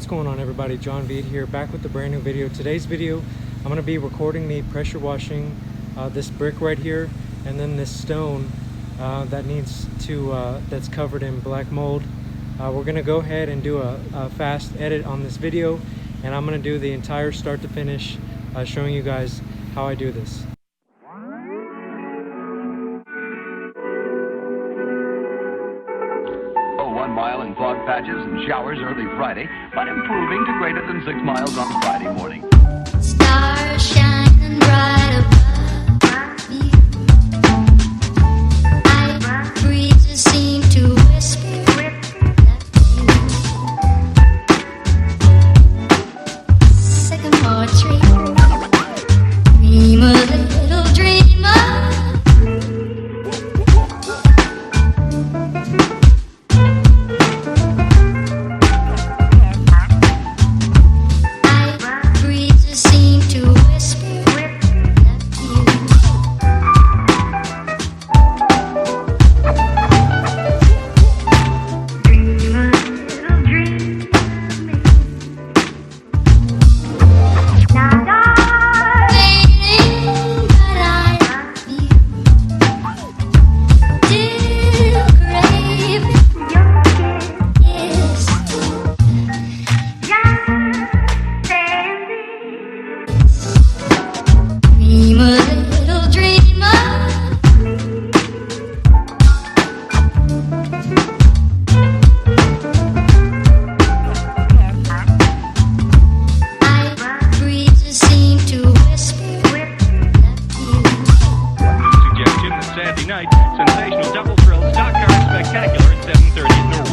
What's going on, everybody? John Veed here, back with a brand new video. Today's video, I'm going to be recording me pressure washing this brick right here, and then this stone that needs to that's covered in black mold. We're going to go ahead and do a fast edit on this video, and I'm going to do the entire start to finish, showing you guys how I do this. 1 mile in fog patches and showers early Friday, but improving to greater than 6 miles on Friday morning. Stars shining bright above you. Night breezes seem to whisper that you. Sycamore tree, dream a little dreamer. Sensational double thrill stock car spectacular at 7:30 at noon.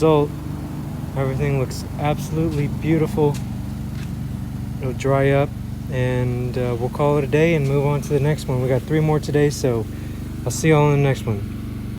result, everything looks absolutely beautiful. It'll dry up, and we'll call it a day and move on to the next one. We got 3 more today, so I'll see y'all in the next one.